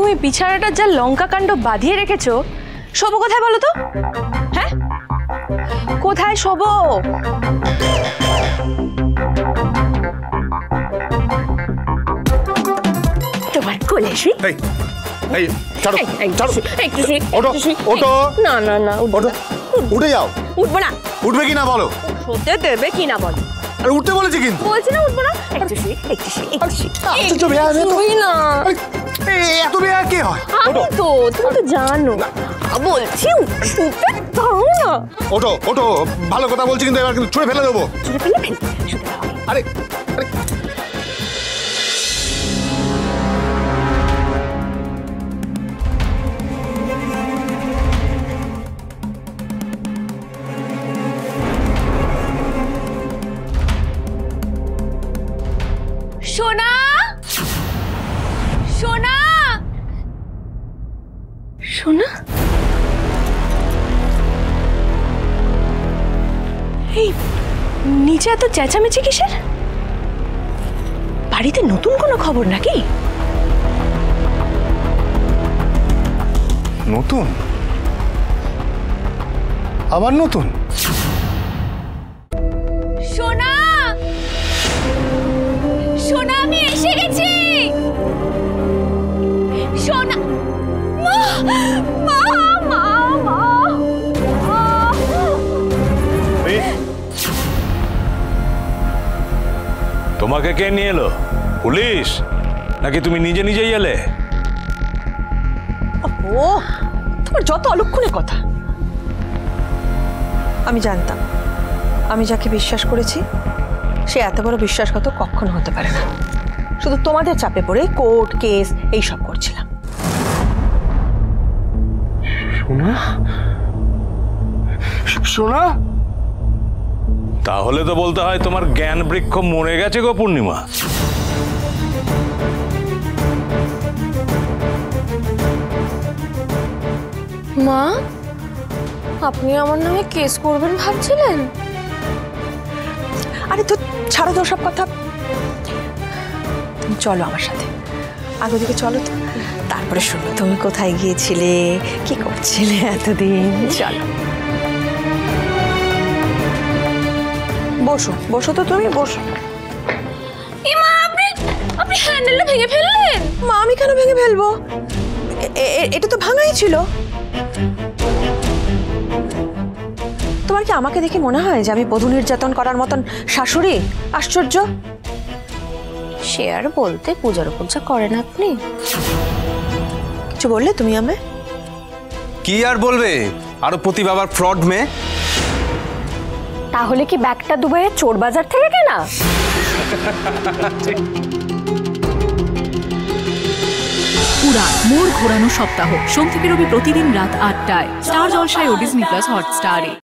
তুমি বিছানাটা যা লঙ্কা কাণ্ড বাঁধিয়ে রেখেছো, শোবো কোথায় বলো তো? হ্যাঁ, কোথায় শোবো? তোমার কোলে শুই। এই ছাড়ো ছাড়ো, ওঠো ওঠো। না না না, ওঠো, উঠে যাও। উঠবো না। উঠবে কি না বলো? হতে দেবে কি না বলো? আরে উঠতে বলেছি কিন্তু। বলছি না উঠবো না। একটু শুই, একটু শুই, একটু শুই। আচ্ছা বেয়া আমি তো শুই না। এত বেয়া কে হয়? আমি তো, তুমি তো জানো। বলছি শুতে দাও না। ওঠো ওঠো, ভালো কথা বলছি কিন্তু এবার কিন্তু ছুঁড়ে ফেলে দেবো। ছুঁড়ে ফেলে ফেলে শুতে দাও। আরে আরে সোনা, সোনা, সোনা, এই নিচে এত চেঁচামেচি কিসের? বাড়িতে নতুন কোনো খবর নাকি? নতুন? আবার নতুন? সোনা, সোনা, আমি এসে গেছি। সোনা, মা মা মা মা। তোমাকে কে নিয়ে এলো? পুলিশ নাকি তুমি নিজে নিজেই এলে? ও তোমার যত অলক্ষণের কথা। আমি জানতাম আমি যাকে বিশ্বাস করেছি সে এত বড় বিশ্বাসঘাত কখনো হতে পারে না। শুধু তোমাদের চাপে পড়ে কোর্ট কেস এইসব করছিলাম। সোনা, সোনা, তাহলে তো বলতে হয় তোমার জ্ঞান বৃক্ষ মরে গেছে গো পূর্ণিমা। মা, আপনি আমার নামে কেস করবেন ভাবছিলেন? আরে তো ছাড়ো তো সব কথা, তুমি চলো আমার সাথে। আগে দিকে চলো তো, তারপরে শুনবো তুমি কোথায় গিয়েছিলে, কি করছিলে এতদিন। চলো বসো, বসো তো তুমি বসো। মা, আপনি হ্যান্ডেলটা ভেঙে ফেললেন। মা আমি কেন ভেঙে ফেলবো? এটা তো ভাঙাই ছিল। তোমার কি আমাকে দেখে মনে হয় যে আমি বধূ নির্যাতন করার মতন শাশুড়ি? আশ্চর্য। সে আর বলতে, পূজার উপর যা করেন আপনি। কিছু বললে তুমি আমায়? কি আর বলবে, আরো প্রতি বাবার ফ্রড মেয়ে। তাহলে কি ব্যাগটা দুবাইয়ের চোর বাজার থেকে কেনা? উড়ান মোড় ঘোরানো সপ্তাহ, সোম থেকে রবি প্রতিদিন রাত ৮টায় স্টার জলসায় ও ডিজনি প্লাস হটস্টারে।